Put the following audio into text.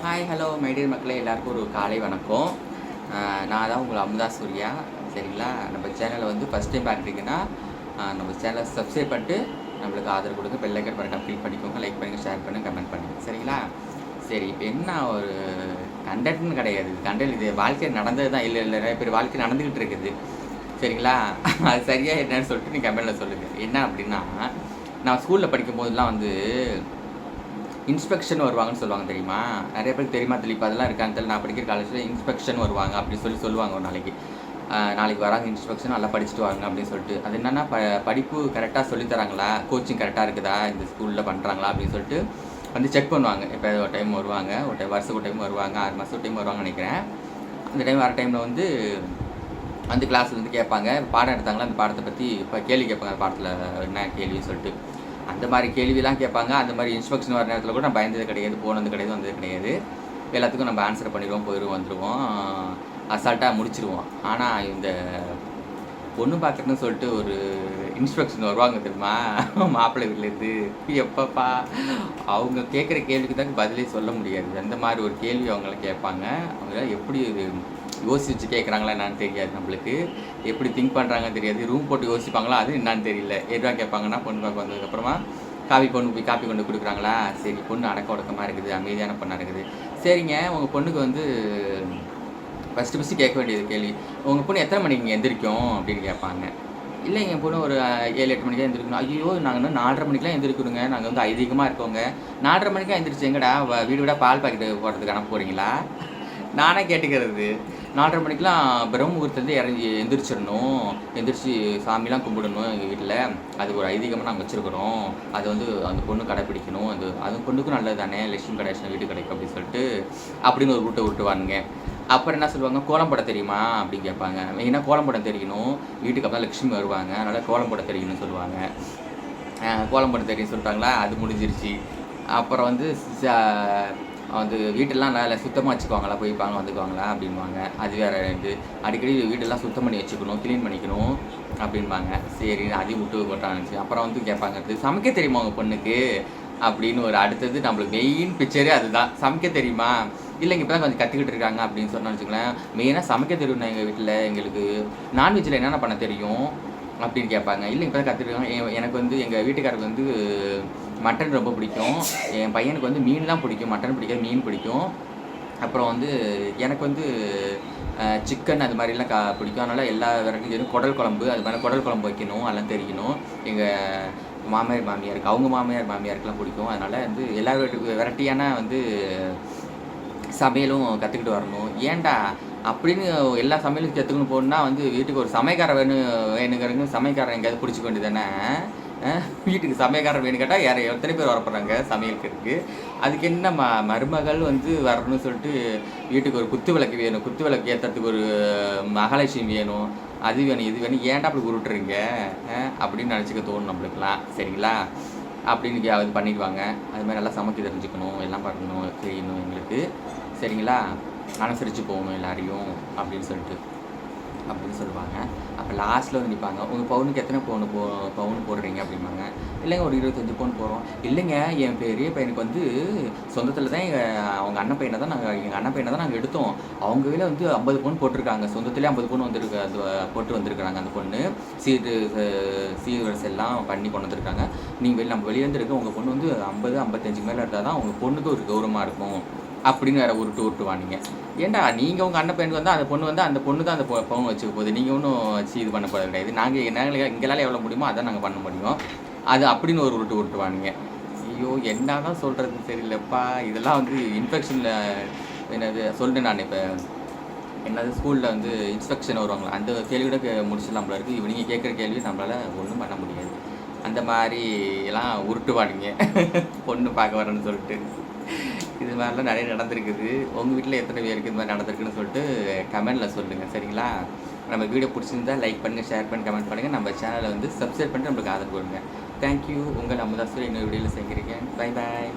Hi hello my dear மக்களே, எல்லாருக்கும் ஒரு காலை வணக்கம். நான் தான் உங்கள் அமுதா சூர்யா. சரிங்களா? நம்ம சேனலை வந்து ஃபஸ்ட் டைம் பார்க்குறீங்கன்னா நம்ம சேனலை சப்ஸ்கிரைப் பண்ணிட்டு நம்மளுக்கு ஆதரவு கொடுங்க. பெல் ஐக்கன் பட்டன் கிளிக் பண்ணிக்கோங்க, லைக் பண்ணுங்கள், ஷேர் பண்ணுங்கள், கமெண்ட் பண்ணுங்கள். சரிங்களா? சரி, இப்போ என்ன ஒரு கண்டென்ட்னு கிடையாது. கண்டென்ட் இது வாழ்க்கையில் நடந்தது தான். இல்லை நிறைய பேர் வாழ்க்கை நடந்துக்கிட்டு இருக்குது. சரிங்களா? அது சரியாக என்னன்னு சொல்லிட்டு நீங்கள் கமெண்டில் சொல்லுங்கள். என்ன அப்படின்னா, நான் ஸ்கூலில் படிக்கும் போதெல்லாம் வந்து இன்ஸ்பெக்ஷன் வருவாங்கன்னு சொல்லுவாங்க. தெரியுமா? நிறைய பேருக்கு தெரியுமா தெரியல. இப்போ அதெல்லாம் இருக்கான்னு தெரியல. நான் படிக்கிற காலேஜில் இன்ஸ்பெக்ஷன் வருவாங்க அப்படின்னு சொல்லுவாங்க. ஒரு நாளைக்கு வராங்க இன்ஸ்பெக்ஷன், நல்லா படிச்சுட்டு வாங்க அப்படின்னு சொல்லிட்டு. அது என்னென்னா படிப்பு கரெக்டாக சொல்லித்தராங்களா, கோச்சிங் கரெக்டாக இருக்குதா, இந்த ஸ்கூலில் பண்ணுறாங்களா அப்படின்னு சொல்லிட்டு வந்து செக் பண்ணுவாங்க. இப்போ ஒரு டைம் வருவாங்க, வருஷத்துக்கு ஒரு டைம் வருவாங்க, 6 மாதத்துக்கு டைம் வருவாங்கன்னு நினைக்கிறேன். அந்த டைம் வர டைமில் வந்து கிளாஸில் வந்து கேட்பாங்க, பாடம் எடுத்தாங்களா அந்த பாடத்தை பற்றி இப்போ கேள்வி கேட்பாங்க. அந்த பாடத்தில் என்ன கேள்வின்னு சொல்லிட்டு அந்த மாதிரி கேள்விலாம் கேட்பாங்க. அந்த மாதிரி இன்ஸ்பெக்ஷன் வர நேரத்தில் கூட நான் பயந்தது கிடையாது, போனது கிடையாது, வந்தது கிடையாது. எல்லாத்துக்கும் நம்ம ஆன்சர் பண்ணிடுவோம், போயிடுவோம், வந்துடுவோம், அசால்ட்டாக முடிச்சிடுவோம். ஆனால் இந்த பொண்ணு பார்க்குறதுன்னு சொல்லிட்டு ஒரு இன்ஸ்பெக்ஷன் வருவாங்க தெரியுமா, மாப்பிள்ளை வீட்டிலேருந்து. எப்பப்பா அவங்க கேட்குற கேள்விக்கு தான் பதிலே சொல்ல முடியாது. அந்த மாதிரி ஒரு கேள்வி அவங்கள கேட்பாங்க. அவங்க எப்படி யோசிச்சு கேட்குறாங்களா என்னான்னு தெரியாது நம்மளுக்கு. எப்படி திங்க் பண்ணுறாங்கன்னு தெரியாது. ரூம் போட்டு யோசிப்பாங்களா அது என்னான்னு தெரியல. எதுவாக கேட்பாங்கன்னா, பொண்ணு பார்க்க வந்ததுக்கப்புறமா காப்பி கொண்டு கொடுக்குறாங்களா, சரி பொண்ணு அடக்க உடக்கமாக இருக்குது, அமைதியான பொண்ணாக இருக்குது. சரிங்க, உங்கள் பொண்ணுக்கு வந்து ஃபஸ்ட்டு கேட்க வேண்டியது கேள்வி, உங்கள் பொண்ணு எத்தனை மணிக்கு இங்கே எந்திரிக்கும் அப்படின்னு கேட்பாங்க. இல்லை என் பொண்ணு ஒரு 7-8 மணிக்கு தான் எந்திரிக்கணும். ஐயோ, நாங்கள் வந்து 4:30 மணிக்கெலாம் எந்திரிக்கணுங்க, நாங்கள் வந்து அதிகமாக இருக்கோங்க. 4:30 மணிக்கெலாம் எந்திரிச்சு எங்கடா வீடு வீடாக பால் பாக்கெட்டு போடுறதுக்கு அனுப்ப போகிறீங்களா? நானே கேட்டுக்கிறது. 4:30 மணிக்கெலாம் பிரம்ம முகூர்த்தத்துலேருந்து எந்திரிச்சு சாமிலாம் கும்பிடணும் எங்கள் வீட்டில். அது ஒரு ஐதீகமாக நாங்கள் வச்சுருக்குறோம். அது வந்து அந்த பொண்ணு கடைப்பிடிக்கணும். அது பொண்ணுக்கும் நல்லது தானே, லட்சுமி கடைசினா வீட்டு கிடைக்கும் அப்படின்னு சொல்லிட்டு அப்படின்னு ஒரு விட்டுவானுங்க. அப்புறம் என்ன சொல்லுவாங்க, கோலம் போட தெரியுமா அப்படின்னு கேட்பாங்க. மெயினாக கோலம் போட தெரியணும், வீட்டுக்கு அப்போ தான் லட்சுமி வருவாங்க, அதனால் கோலம் போட தெரியணும்னு சொல்லுவாங்க. கோலம் போட தெரியும்னு சொல்லிட்டாங்களா, அது முடிஞ்சிருச்சு. அப்புறம் வந்து வீட்டெல்லாம் நல்லா சுத்தமாக வச்சுக்குவாங்களா, போய்ப்பாங்க வந்துக்குவாங்களா அப்படின்வாங்க. அது வேறு இது. அடிக்கடி வீடெல்லாம் சுத்தம் பண்ணி வச்சுக்கணும், க்ளீன் பண்ணிக்கணும் அப்படின்பாங்க. சரி, அதையும் விட்டு போட்டானுச்சு. அப்புறம் வந்து கேட்பாங்க, சமைக்க தெரியுமா உங்கள் பொண்ணுக்கு அப்படின்னு. ஒரு அடுத்தது நம்மளுக்கு மெயின் பிக்சரே அதுதான். சமைக்க தெரியுமா? இல்லைங்க இப்போ தான் கொஞ்சம் கற்றுக்கிட்டு இருக்காங்க அப்படின்னு சொன்னான்னு வச்சுக்கலேன். மெயினாக சமைக்க தெரியும். எங்கள் வீட்டில் எங்களுக்கு நான்வெஜ்ஜில் என்னென்ன பண்ண தெரியும் அப்படின்னு கேட்பாங்க. இல்லை இப்போ தான் கற்றுக்கிட்டுருக்காங்க. எனக்கு வந்து எங்கள் வீட்டுக்காரருக்கு வந்து மட்டன் ரொம்ப பிடிக்கும். என் பையனுக்கு வந்து மீன் தான் பிடிக்கும், மட்டன் பிடிக்காது, மீன் பிடிக்கும். அப்புறம் வந்து எனக்கு வந்து சிக்கன் அது மாதிரிலாம் பிடிக்கும். அதனால் எல்லா வெரைட்டியும் குடல் குழம்பு, அது மாதிரி குடல் குழம்பு வைக்கணும், அதெல்லாம் தெரியணும். எங்கள் மாமியாருக்கு, அவங்க மாமியாருக்கெல்லாம் பிடிக்கும். அதனால் வந்து எல்லா வெரைட்டியான வந்து சமையலும் கற்றுக்கிட்டு வரணும். ஏன்டா அப்படின்னு எல்லா சமையலும் கற்றுக்கணும் போகணுன்னா வந்து வீட்டுக்கு ஒரு சமையக்காரன் வேணுங்கிறங்க. சமையக்காரன் எங்கேயாவது பிடிச்சிக்க வேண்டியது தானே. வீட்டுக்கு சமையக்காரன் வேணும் கேட்டால் எத்தனை பேர் வரப்படுறாங்க சமையலுக்கு. அதுக்கு என்ன மருமகள் வந்து வரணும்னு சொல்லிட்டு வீட்டுக்கு ஒரு குத்து விளக்கு வேணும், குத்து விளக்கு ஏற்றுறதுக்கு ஒரு மகாலட்சுமி வேணும், அது வேணும், இது வேணும். ஏன்டா அப்படி உருட்டுறீங்க அப்படின்னு நினச்சிக்க தோணும் நம்மளுக்குலாம். சரிங்களா? அப்படின்னு அது பண்ணிக்குவாங்க. அது மாதிரி நல்லா சமைக்க தெரிஞ்சுக்கணும், எல்லாம் பண்ணணும், செய்யணும் எங்களுக்கு. சரிங்களா? அனுசரித்து போகணும் எல்லாரையும் அப்படின்னு சொல்லுவாங்க. அப்போ லாஸ்ட்டில் வந்து நிற்பாங்க, உங்கள் பவுனுக்கு எத்தனை பவுன் போடுறீங்க அப்படிம்பாங்க. இல்லைங்க ஒரு 25 பவுன் போடுறோம். இல்லைங்க என் பெரிய பையனுக்கு வந்து சொந்தத்தில் தான் எங்கள் அண்ணன் பையனை தான் நாங்கள் எடுத்தோம். அவங்க வீட்டில் வந்து 50 பவுன் போட்டிருக்காங்க, சொந்தத்துலேயே 50 பவுன் வந்துருக்கு, அது போட்டு வந்திருக்கிறாங்க. அந்த பொண்ணு சீர்வரிசை எல்லாம் பண்ணி கொண்டு வந்திருக்காங்க. நீங்கள் நம்ம வெளியேருந்து இருக்க உங்கள் பொண்ணு வந்து 50-55 மேலே இருந்தால் தான் உங்கள் பொண்ணுக்கு ஒரு கௌரவமாக இருக்கும் அப்படின்னு வேறு உருட்டுவானுங்க. ஏன்டா நீங்கள் உங்கள் அண்ணன் பையனுக்கு வந்து அந்த பொண்ணு தான் அந்த பவுன் வச்சுக்க போகுது, நீங்கள் ஒன்றும் வச்சு இது பண்ண போகிறது கிடையாது. எங்களால் எவ்வளோ முடியுமோ அதான் நாங்கள் பண்ண முடியும், அது அப்படின்னு ஒரு உருட்டுவானுங்க. ஐயோ, என்ன தான் சொல்கிறது தெரியலப்பா. இதெல்லாம் வந்து இன்ஃபெக்ஷனில் என்னது சொல்லிட்டு நான் இப்போ என்னது ஸ்கூலில் வந்து இன்ஸ்பெக்ஷன் வருவாங்களா, அந்த கேள்வியோட முடிச்சிடலாம் போல இருக்குது. இவங்க கேட்குற கேள்வி நம்மளால் ஒன்றும் பண்ண முடியாது. அந்த மாதிரி எல்லாம் உருட்டுவானுங்க பொண்ணு பார்க்க வரேன்னு சொல்லிட்டு. இது மாதிரிலாம் நிறைய நடந்திருக்குது. உங்கள் வீட்டில் எத்தனை பேருக்கு இது மாதிரி நடந்திருக்குன்னு சொல்லிட்டு கமெண்டில் சொல்லுங்கள். சரிங்களா? நம்ம வீடியோ பிடிச்சிருந்தா லைக் பண்ணுங்கள், ஷேர் பண்ணி கமெண்ட் பண்ணுங்கள். நம்ம சேனலை வந்து சப்ஸ்கிரைப் பண்ணிட்டு நம்மளுக்கு ஆதரவு கொடுங்க. தேங்க்யூ. உங்கள் அமுதா சூர்யா இன்னொரு வீடியோவில் சேர்க்கிறீங்க. Bye bye.